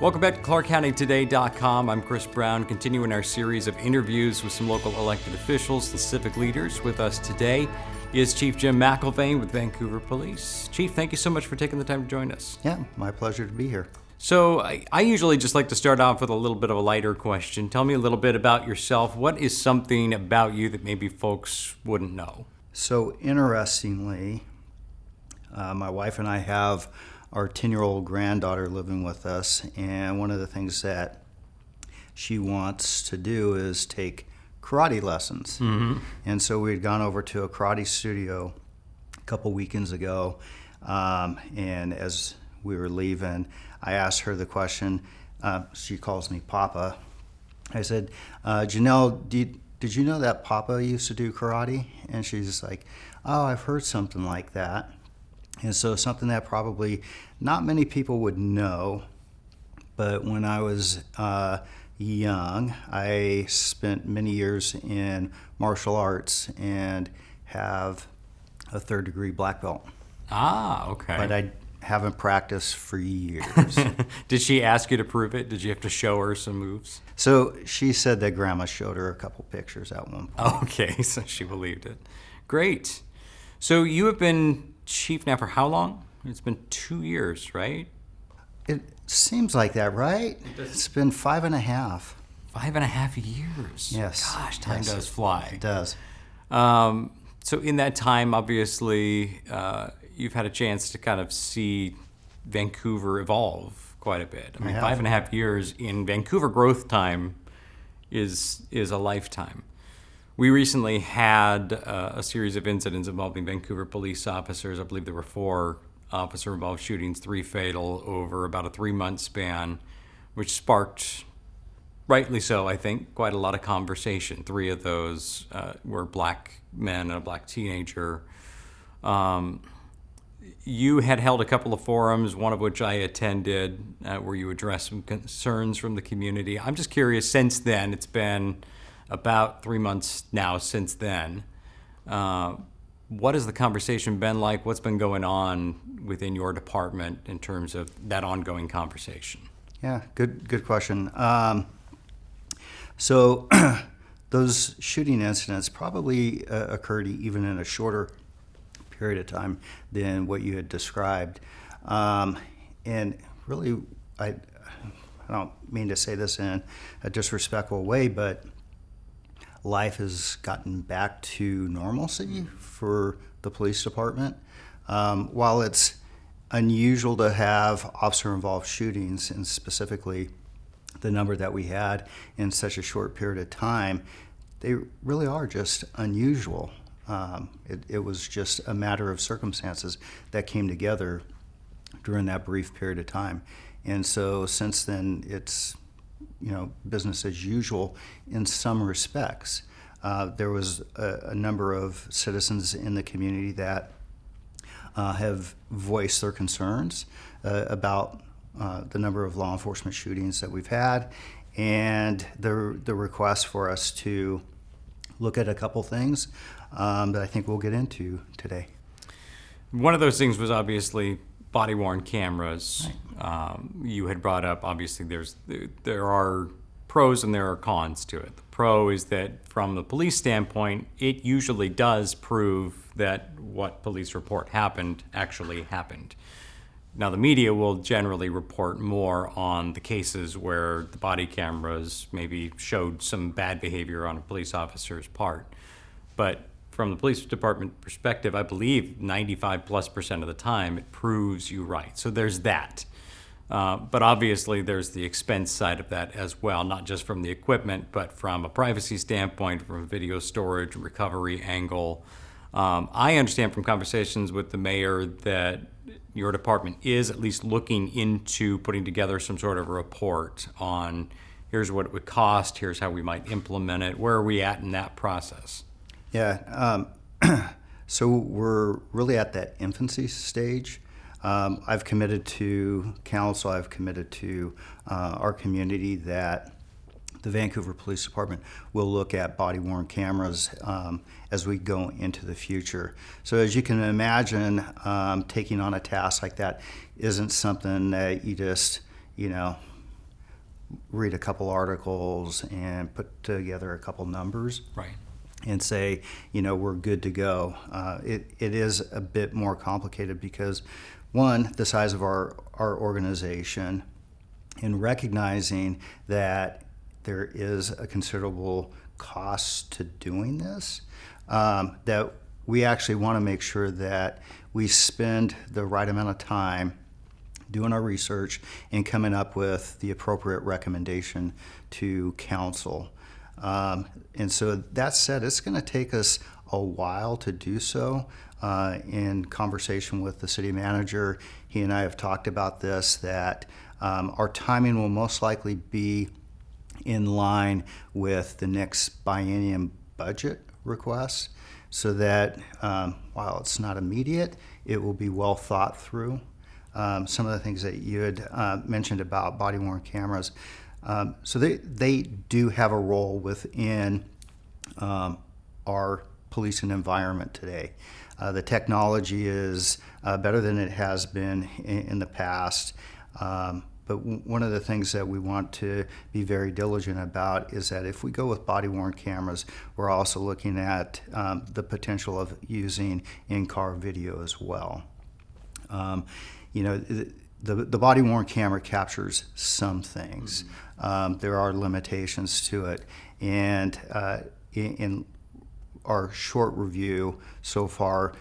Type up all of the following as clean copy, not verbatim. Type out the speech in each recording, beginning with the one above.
Welcome back to ClarkCountyToday.com. I'm Chris Brown, continuing our series of interviews with some local elected officials and civic leaders. With us today is Chief Jim McElvain with Vancouver Police. Chief, thank you so much for taking the time to join us. Yeah, my pleasure to be here. So I usually just like to start off with a little bit of a lighter question. Tell me a little bit about yourself. What is something about you that maybe folks wouldn't know? So interestingly, my wife and I have our 10-year-old granddaughter living with us, and one of the things that she wants to do is take karate lessons. Mm-hmm. And so we had gone over to a karate studio a couple weekends ago, and as we were leaving, I asked her the question. She calls me Papa. I said, Janelle, did you know that Papa used to do karate? And she's just like, oh, I've heard something like that. And so something that probably not many people would know, but when I was young, I spent many years in martial arts and have a third-degree black belt. Ah, okay. But I haven't practiced for years. Did she ask you to prove it? Did you have to show her some moves? So she said that Grandma showed her a couple pictures at one point. Okay, so she believed it. Great. So you have been chief now for how long? It's been 2 years, right? It seems like that, right? It's been 5.5. 5.5 years. Yes. Gosh, time Yes. does fly. It does. So in that time, obviously, you've had a chance to kind of see Vancouver evolve quite a bit. I mean, 5.5 years in Vancouver growth time is a lifetime. We recently had a series of incidents involving Vancouver police officers. I believe there were 4 officer-involved shootings, 3 fatal over about a 3-month span, which sparked, rightly so, I think, quite a lot of conversation. 3 of those were black men and a black teenager. You had held a couple of forums, one of which I attended, where you addressed some concerns from the community. I'm just curious, since then, it's been about 3 months now since then. What has the conversation been like? What's been going on within your department in terms of that ongoing conversation? Yeah, good question. So those shooting incidents probably occurred even in a shorter period of time than what you had described. And really, I don't mean to say this in a disrespectful way, but life has gotten back to normalcy for the police department. While it's unusual to have officer-involved shootings, and specifically the number that we had in such a short period of time, they really are just unusual. It was just a matter of circumstances that came together during that brief period of time. And so since then, it's business as usual in some respects. There was a number of citizens in the community that have voiced their concerns about the number of law enforcement shootings that we've had, and the request for us to look at a couple things that I think we'll get into today. One of those things was obviously body-worn cameras. Right. You had brought up, obviously, there are pros and there are cons to it. The pro is that from the police standpoint, it usually does prove that what police report happened actually happened. Now, the media will generally report more on the cases where the body cameras maybe showed some bad behavior on a police officer's part. But from the police department perspective, I believe 95+% of the time it proves you right. So there's that. But obviously there's the expense side of that as well, not just from the equipment, but from a privacy standpoint, from a video storage, recovery angle. I understand from conversations with the mayor that your department is at least looking into putting together some sort of a report on here's what it would cost, here's how we might implement it. Where are we at in that process? Yeah, so we're really at that infancy stage. I've committed to council, I've committed to our community that the Vancouver Police Department will look at body-worn cameras as we go into the future. So as you can imagine, taking on a task like that isn't something that you just, read a couple articles and put together a couple numbers Right. and say, we're good to go. It is a bit more complicated because, one, the size of our organization, and recognizing that there is a considerable cost to doing this, that we actually want to make sure that we spend the right amount of time doing our research and coming up with the appropriate recommendation to council. And so that said, it's going to take us a while to do so. In conversation with the city manager, he and I have talked about this, that our timing will most likely be in line with the next biennium budget request, so that while it's not immediate, it will be well thought through. Some of the things that you had mentioned about body-worn cameras, so they do have a role within our policing environment today. The technology is better than it has been in the past. But one of the things that we want to be very diligent about is that if we go with body-worn cameras, we're also looking at the potential of using in-car video as well. The body-worn camera captures some things. There are limitations to it. And in our short review so far,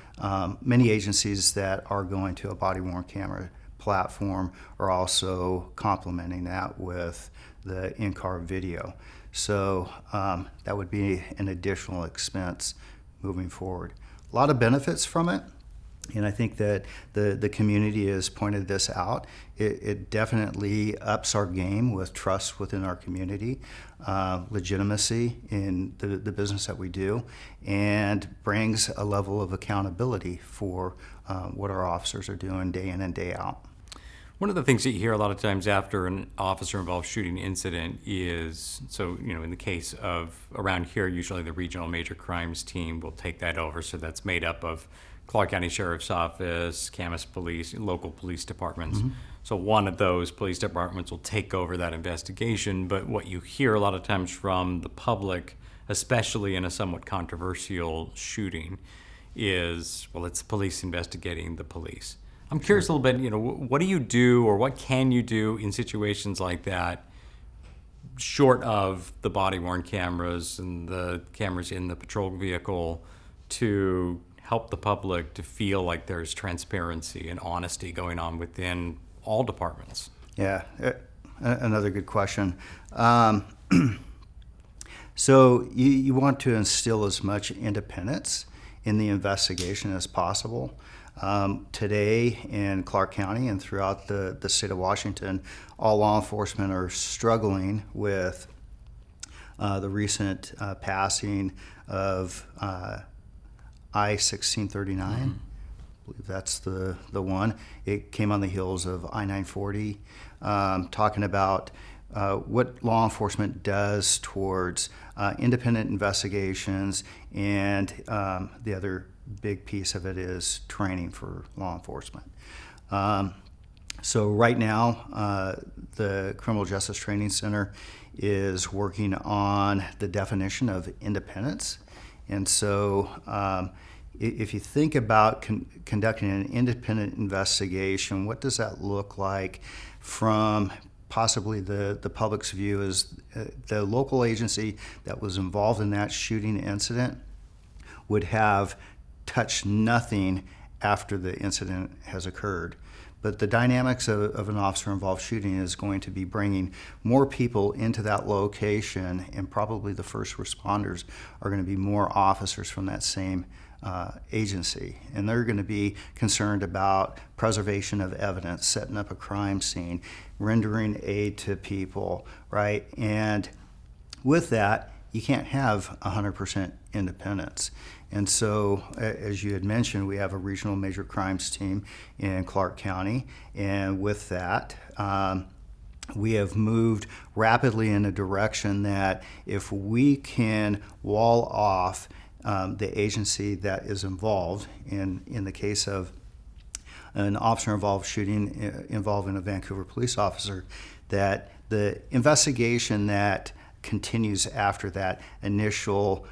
many agencies that are going to a body-worn camera platform are also complementing that with the in-car video. So that would be an additional expense moving forward. A lot of benefits from it, and I think that the community has pointed this out. It definitely ups our game with trust within our community, legitimacy in the business that we do, and brings a level of accountability for what our officers are doing day in and day out. One of the things that you hear a lot of times after an officer-involved shooting incident is, in the case of around here, usually the regional major crimes team will take that over. So that's made up of Clark County Sheriff's Office, Camas Police, local police departments. Mm-hmm. So one of those police departments will take over that investigation. But what you hear a lot of times from the public, especially in a somewhat controversial shooting, is, well, it's the police investigating the police. I'm curious a little bit, what do you do or what can you do in situations like that, short of the body-worn cameras and the cameras in the patrol vehicle, to help the public to feel like there's transparency and honesty going on within all departments? Yeah, another good question. So you want to instill as much independence in the investigation as possible. Today in Clark County and throughout the state of Washington, all law enforcement are struggling with the recent passing of I-1639. Mm-hmm. I believe that's the one. It came on the heels of I-940, talking about what law enforcement does towards independent investigations, and the other big piece of it is training for law enforcement. So right now, the Criminal Justice Training Center is working on the definition of independence. And so if you think about conducting an independent investigation, what does that look like from possibly the public's view? Is the local agency that was involved in that shooting incident would have touched nothing after the incident has occurred. But the dynamics of an officer-involved shooting is going to be bringing more people into that location, and probably the first responders are going to be more officers from that same agency. And they're going to be concerned about preservation of evidence, setting up a crime scene, rendering aid to people, right? And with that, you can't have 100% independence. And so, as you had mentioned, we have a regional major crimes team in Clark County. And with that, we have moved rapidly in a direction that if we can wall off the agency that is involved, in the case of an officer-involved shooting involving a Vancouver police officer, that the investigation that continues after that initial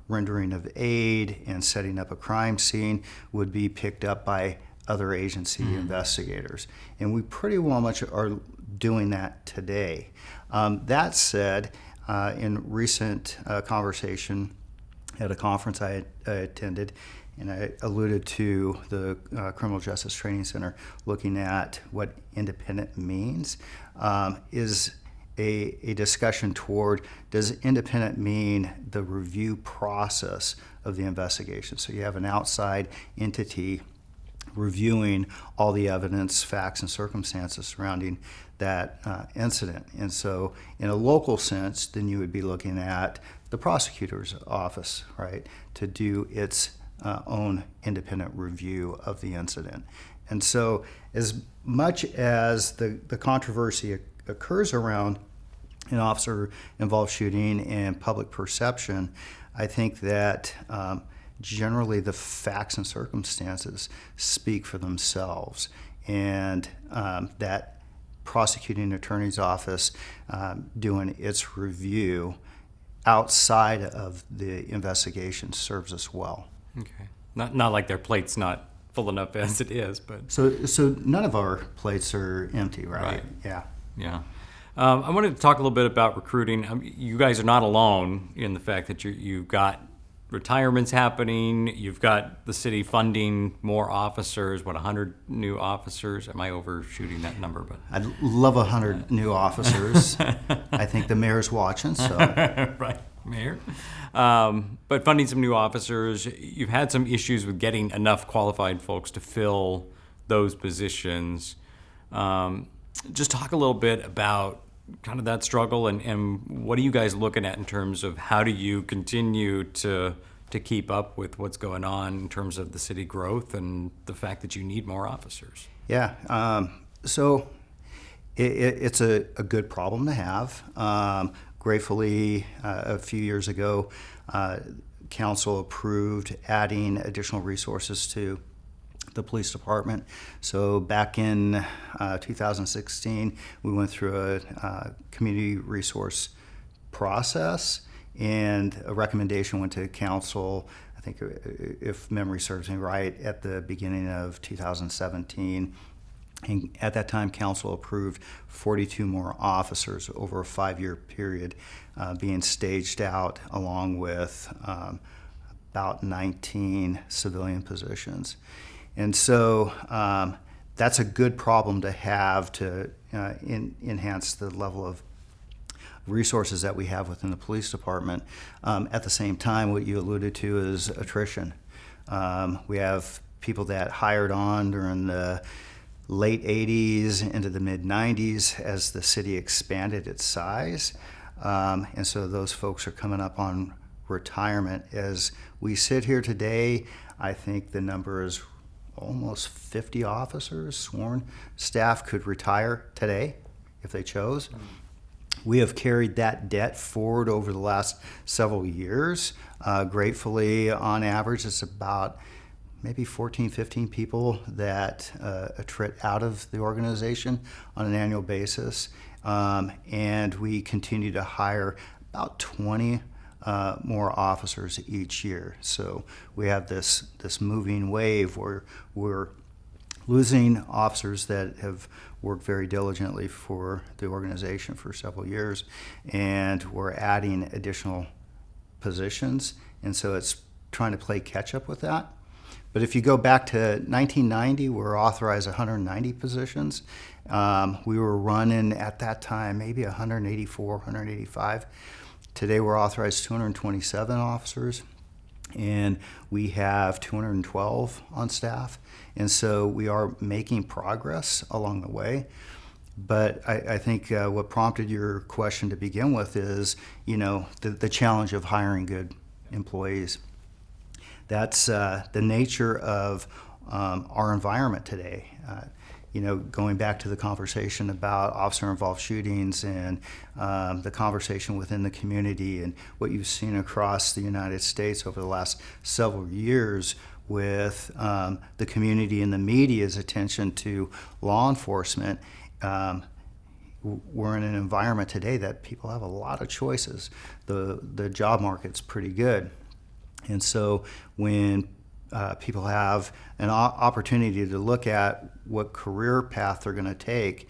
rendering of aid and setting up a crime scene would be picked up by other agency investigators. And we pretty well much are doing that today. That said, in recent conversation at a conference I attended, and I alluded to the Criminal Justice Training Center looking at what independent means, is a discussion toward, does independent mean the review process of the investigation? So you have an outside entity reviewing all the evidence, facts, and circumstances surrounding that incident. And so in a local sense, then you would be looking at the prosecutor's office, right, to do its own independent review of the incident. And so as much as the controversy occurs around an officer-involved shooting and public perception, I think that generally the facts and circumstances speak for themselves, and that prosecuting attorney's office doing its review outside of the investigation serves us well. Okay. Not like their plate's not full enough as it is, but So none of our plates are empty, right? Right. Yeah. yeah. I wanted to talk a little bit about recruiting. You guys are not alone in the fact that you've got retirements happening. You've got the city funding more officers. 100 new officers? Am I overshooting that number? But I'd love 100 new officers. I think the mayor's watching, so. right, Mayor. But funding some new officers. You've had some issues with getting enough qualified folks to fill those positions. Just talk a little bit about kind of that struggle, and what are you guys looking at in terms of how do you continue to keep up with what's going on in terms of the city growth and the fact that you need more officers? Yeah, so it's a good problem to have. Gratefully, a few years ago, council approved adding additional resources to the police department. So back in 2016, we went through a community resource process, and a recommendation went to council, I think if memory serves me right, at the beginning of 2017. And at that time, council approved 42 more officers over a 5-year period being staged out, along with about 19 civilian positions. And so that's a good problem to have to enhance the level of resources that we have within the police department. At the same time, what you alluded to is attrition. We have people that hired on during the late 80s into the mid 90s as the city expanded its size. And so those folks are coming up on retirement. As we sit here today, I think the number is almost 50 officers, sworn staff, could retire today if they chose. We have carried that debt forward over the last several years. Gratefully, on average, it's about maybe 14, 15 people that attrit out of the organization on an annual basis. And we continue to hire about 20 more officers each year. So we have this moving wave where we're losing officers that have worked very diligently for the organization for several years, and we're adding additional positions. And so it's trying to play catch up with that. But if you go back to 1990, we were authorized 190 positions. We were running at that time maybe 184, 185. Today we're authorized 227 officers, and we have 212 on staff. And so we are making progress along the way. But I think what prompted your question to begin with is, the challenge of hiring good employees. That's the nature of our environment today. Going back to the conversation about officer-involved shootings and the conversation within the community and what you've seen across the United States over the last several years with the community and the media's attention to law enforcement, we're in an environment today that people have a lot of choices. The job market's pretty good. And so when people have an opportunity to look at what career path they're going to take,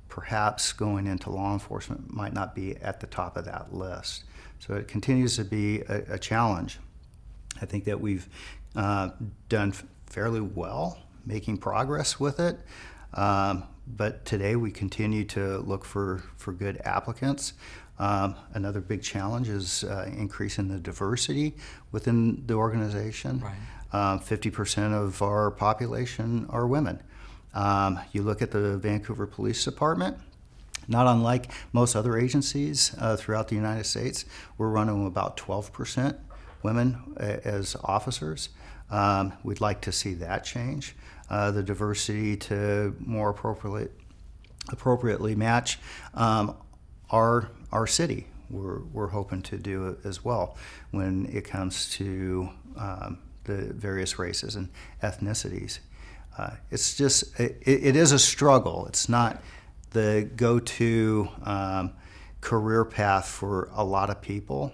perhaps going into law enforcement might not be at the top of that list. So it continues to be a challenge. I think that we've done fairly well making progress with it. But today we continue to look for good applicants. Another big challenge is increasing the diversity within the organization. Right. 50% of our population are women. You look at the Vancouver Police Department, not unlike most other agencies throughout the United States, we're running about 12% women as officers. We'd like to see that change. The diversity to more appropriately match our city. We're hoping to do it as well when it comes to the various races and ethnicities. It's just it is a struggle. It's not the go-to career path for a lot of people.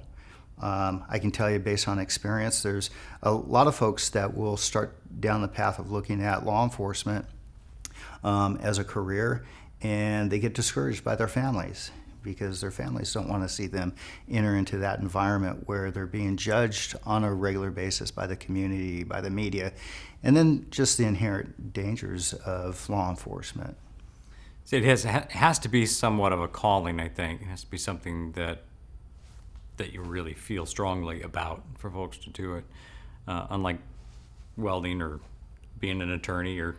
I can tell you based on experience, there's a lot of folks that will start down the path of looking at law enforcement as a career, and they get discouraged by their families because their families don't want to see them enter into that environment where they're being judged on a regular basis by the community, by the media, and then just the inherent dangers of law enforcement. So it has to be somewhat of a calling, I think. It has to be something that you really feel strongly about for folks to do it, unlike welding or being an attorney or,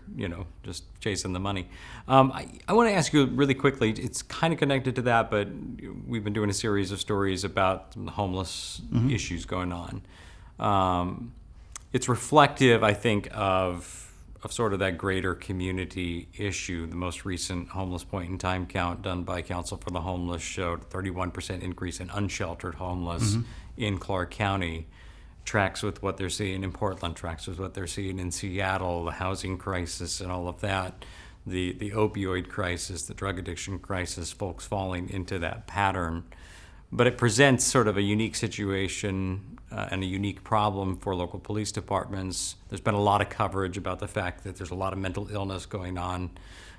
just chasing the money. I want to ask you really quickly, it's kind of connected to that, but we've been doing a series of stories about some of the homeless issues going on. It's reflective, I think, of sort of that greater community issue. The most recent homeless point in time count done by Council for the Homeless showed a 31% increase in unsheltered homeless in Clark County. Tracks with what they're seeing in Portland, tracks with what they're seeing in Seattle, the housing crisis and all of that, the opioid crisis, the drug addiction crisis, folks falling into that pattern. But it presents sort of a unique situation and a unique problem for local police departments. There's been a lot of coverage about the fact that there's a lot of mental illness going on.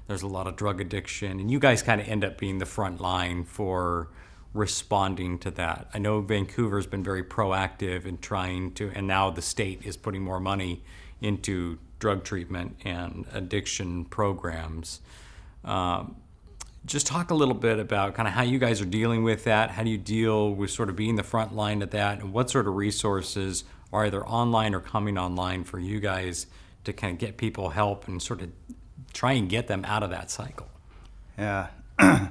There's a lot of drug addiction. And you guys kind of end up being the front line for responding to that. I know Vancouver's been very proactive in trying to, and now the state is putting more money into drug treatment and addiction programs. Just talk a little bit about kind of how you guys are dealing with that. How do you deal with sort of being the front line at that, and what sort of resources are either online or coming online for you guys to kind of get people help and sort of try and get them out of that cycle? Yeah. I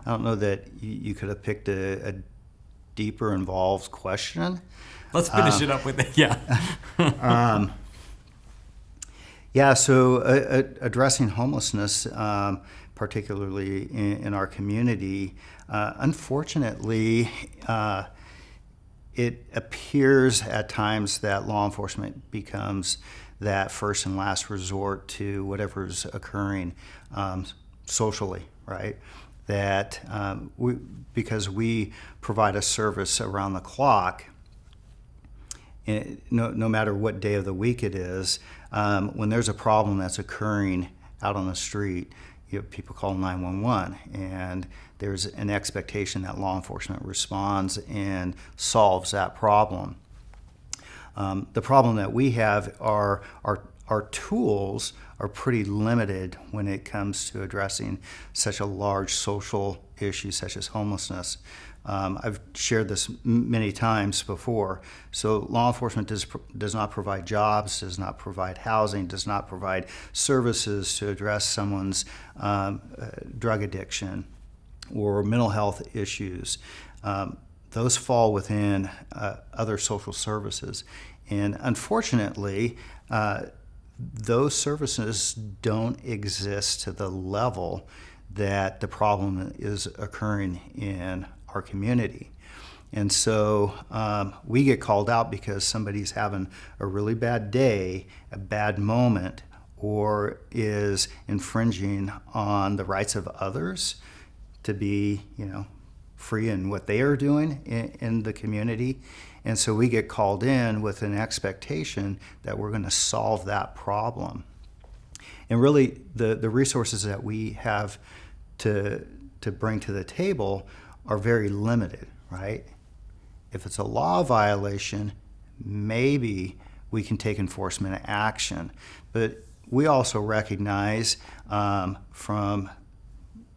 don't know that you could have picked a deeper involved question. Let's finish it up with it. Yeah. Yeah, so addressing homelessness, particularly in our community, unfortunately, it appears at times that law enforcement becomes that first and last resort to whatever's occurring socially, right? That because we provide a service around the clock, no matter what day of the week it is, when there's a problem that's occurring out on the street, people call 911, and there's an expectation that law enforcement responds and solves that problem. The problem that we have are our tools are pretty limited when it comes to addressing such a large social issue such as homelessness. I've shared this many times before. So law enforcement does not provide jobs, does not provide housing, does not provide services to address someone's drug addiction or mental health issues. Those fall within other social services. And unfortunately, those services don't exist to the level that the problem is occurring in our community. And so we get called out because somebody's having a really bad day, a bad moment, or is infringing on the rights of others to be, free in what they are doing in the community. And so we get called in with an expectation that we're going to solve that problem. And really, the resources that we have to bring to the table are very limited, right? If it's a law violation, maybe we can take enforcement action. But we also recognize from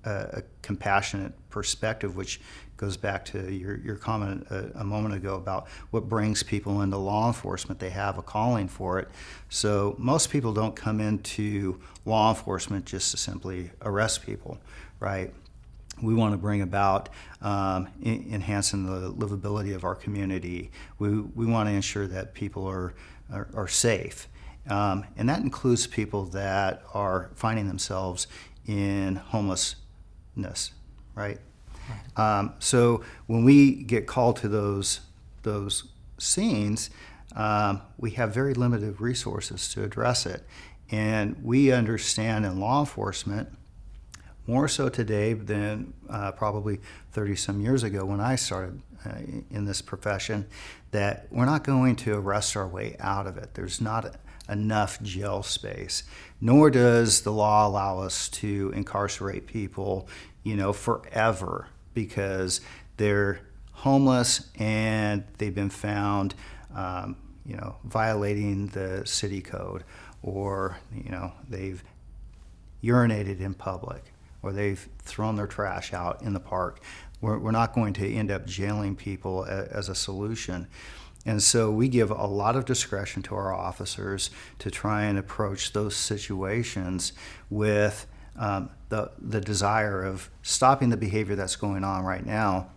a compassionate perspective, which goes back to your comment a moment ago about what brings people into law enforcement. They have a calling for it. So most people don't come into law enforcement just to simply arrest people, right? We want to bring about enhancing the livability of our community. We want to ensure that people are safe. And that includes people that are finding themselves in homelessness, right? So when we get called to those scenes, we have very limited resources to address it. And we understand in law enforcement, more so today than probably 30 some years ago when I started in this profession, that we're not going to arrest our way out of it. There's not enough jail space, nor does the law allow us to incarcerate people, forever, because they're homeless and they've been found, violating the city code, or, they've urinated in public, or they've thrown their trash out in the park. We're not going to end up jailing people as a solution. And so we give a lot of discretion to our officers to try and approach those situations with the desire of stopping the behavior that's going on right now,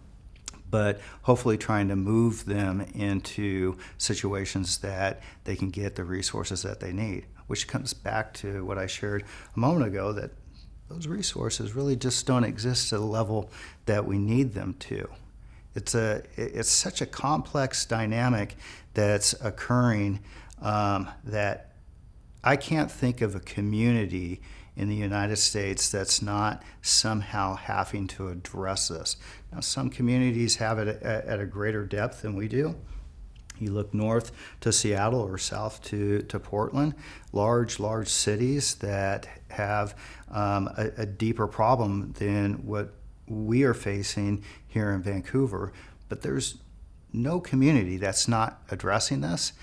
but hopefully trying to move them into situations that they can get the resources that they need, which comes back to what I shared a moment ago, that those resources really just don't exist to the level that we need them to. It's such a complex dynamic that's occurring that I can't think of a community in the United States that's not somehow having to address this. Now, some communities have it at a greater depth than we do. You look north to Seattle or south to Portland, large cities that have a deeper problem than what we are facing here in Vancouver. But there's no community that's not addressing this.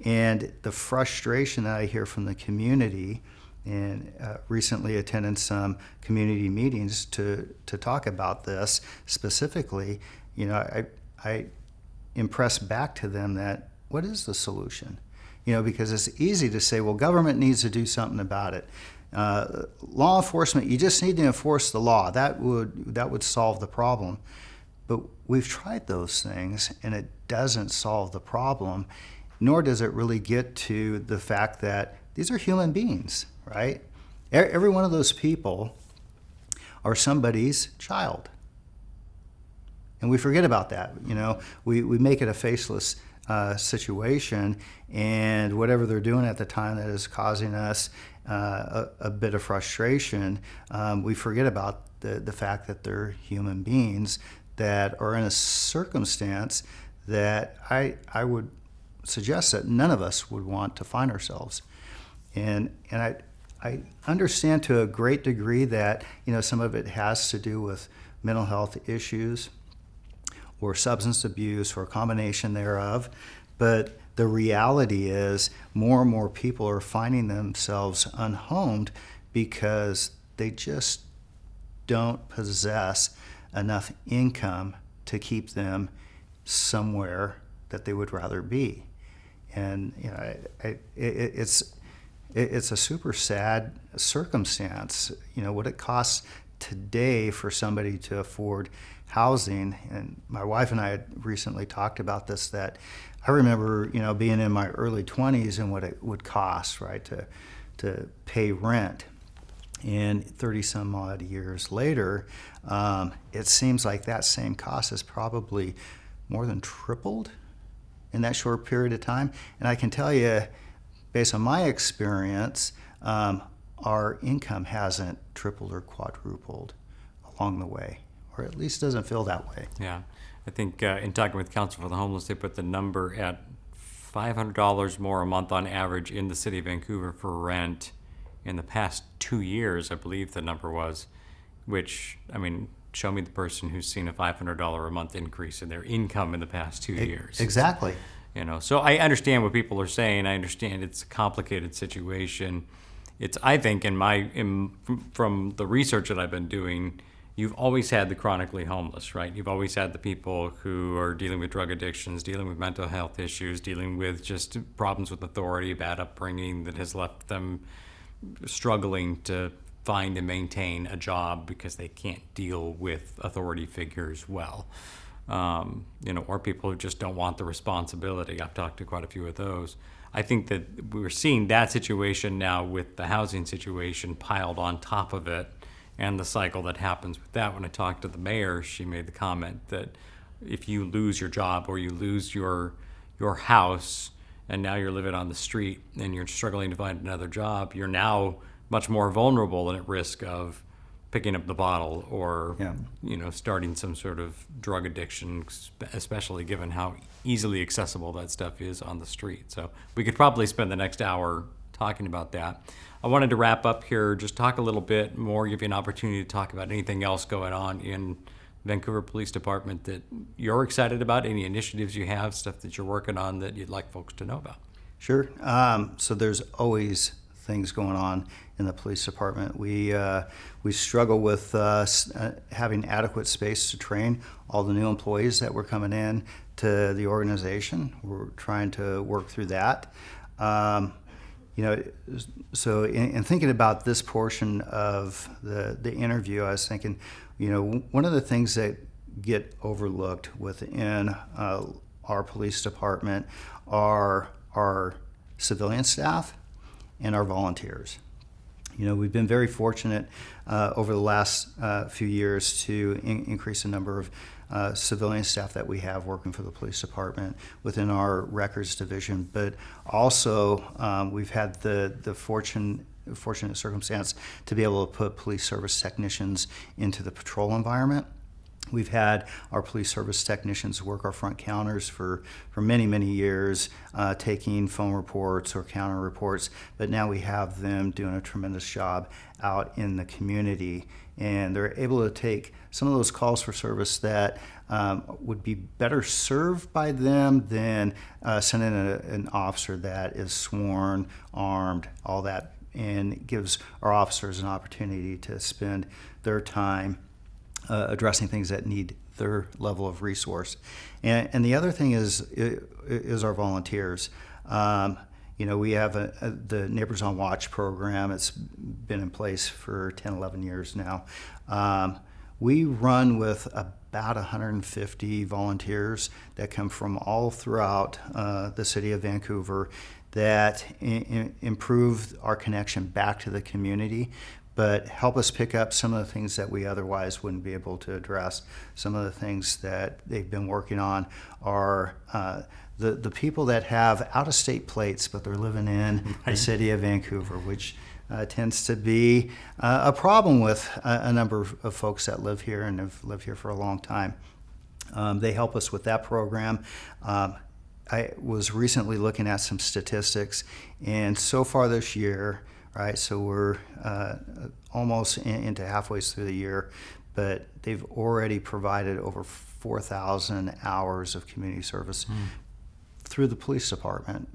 And the frustration that I hear from the community, and recently attended some community meetings to talk about this specifically, I impress back to them that what is the solution? Because it's easy to say, well, government needs to do something about it. Law enforcement, you just need to enforce the law. That would solve the problem. But we've tried those things, and it doesn't solve the problem, nor does it really get to the fact that these are human beings, right? Every one of those people are somebody's child. And we forget about that. We make it a faceless situation, and whatever they're doing at the time that is causing us a bit of frustration, we forget about the fact that they're human beings that are in a circumstance that I would suggest that none of us would want to find ourselves. And I understand to a great degree that some of it has to do with mental health issues or substance abuse or a combination thereof, but the reality is more and more people are finding themselves unhomed because they just don't possess enough income to keep them somewhere that they would rather be. And it's a super sad circumstance. What it costs today for somebody to afford housing. And my wife and I had recently talked about this, that I remember, being in my early 20s and what it would cost, right, to pay rent. And 30 some odd years later, it seems like that same cost has probably more than tripled in that short period of time. And I can tell you, based on my experience, our income hasn't tripled or quadrupled along the way, or at least doesn't feel that way. Yeah. I think in talking with Council for the Homeless, they put the number at $500 more a month on average in the city of Vancouver for rent in the past 2 years, I believe the number was, which, I mean, show me the person who's seen a $500 a month increase in their income in the past 2 years. Exactly. So I understand what people are saying. I understand it's a complicated situation. It's, I think, from the research that I've been doing, you've always had the chronically homeless, right? You've always had the people who are dealing with drug addictions, dealing with mental health issues, dealing with just problems with authority, bad upbringing that has left them struggling to find and maintain a job because they can't deal with authority figures well. Or people who just don't want the responsibility. I've talked to quite a few of those. I think that we're seeing that situation now with the housing situation piled on top of it, and the cycle that happens with that. When I talked to the mayor, she made the comment that if you lose your job or you lose your house and now you're living on the street and you're struggling to find another job, you're now much more vulnerable and at risk of picking up the bottle or starting some sort of drug addiction, especially given how easily accessible that stuff is on the street. So we could probably spend the next hour talking about that. I wanted to wrap up here, just talk a little bit more, give you an opportunity to talk about anything else going on in Vancouver Police Department that you're excited about, any initiatives you have, stuff that you're working on that you'd like folks to know about. Sure. So there's always things going on in the police department. We struggle with having adequate space to train all the new employees that were coming in to the organization. We're trying to work through that. So in thinking about this portion of the interview, I was thinking, one of the things that get overlooked within our police department are our civilian staff and our volunteers. We've been very fortunate over the last few years to increase the number of civilian staff that we have working for the police department within our records division, but also we've had the fortunate circumstance to be able to put police service technicians into the patrol environment. We've had our police service technicians work our front counters for many, many years, taking phone reports or counter reports, but now we have them doing a tremendous job out in the community, and they're able to take some of those calls for service that would be better served by them than sending an officer that is sworn, armed, all that, and gives our officers an opportunity to spend their time addressing things that need their level of resource. And the other thing is our volunteers. We have the Neighbors on Watch program. It's been in place for 10, 11 years now. We run with about 150 volunteers that come from all throughout the city of Vancouver that improve our connection back to the community, but help us pick up some of the things that we otherwise wouldn't be able to address. Some of the things that they've been working on are the people that have out-of-state plates, but they're living in the city of Vancouver, which tends to be a problem with a number of folks that live here and have lived here for a long time. They help us with that program. I was recently looking at some statistics, and so far this year, right, so we're almost into halfway through the year, but they've already provided over 4,000 hours of community service through the police department,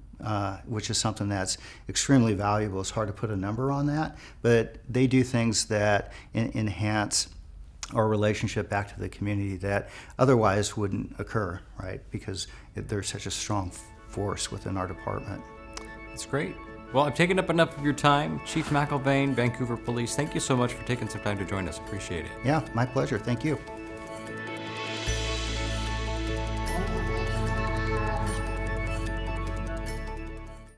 which is something that's extremely valuable. It's hard to put a number on that, but they do things that enhance our relationship back to the community that otherwise wouldn't occur, right? Because they're such a strong force within our department. That's great. Well, I've taken up enough of your time. Chief McElvain, Vancouver Police, thank you so much for taking some time to join us. Appreciate it. Yeah, my pleasure. Thank you.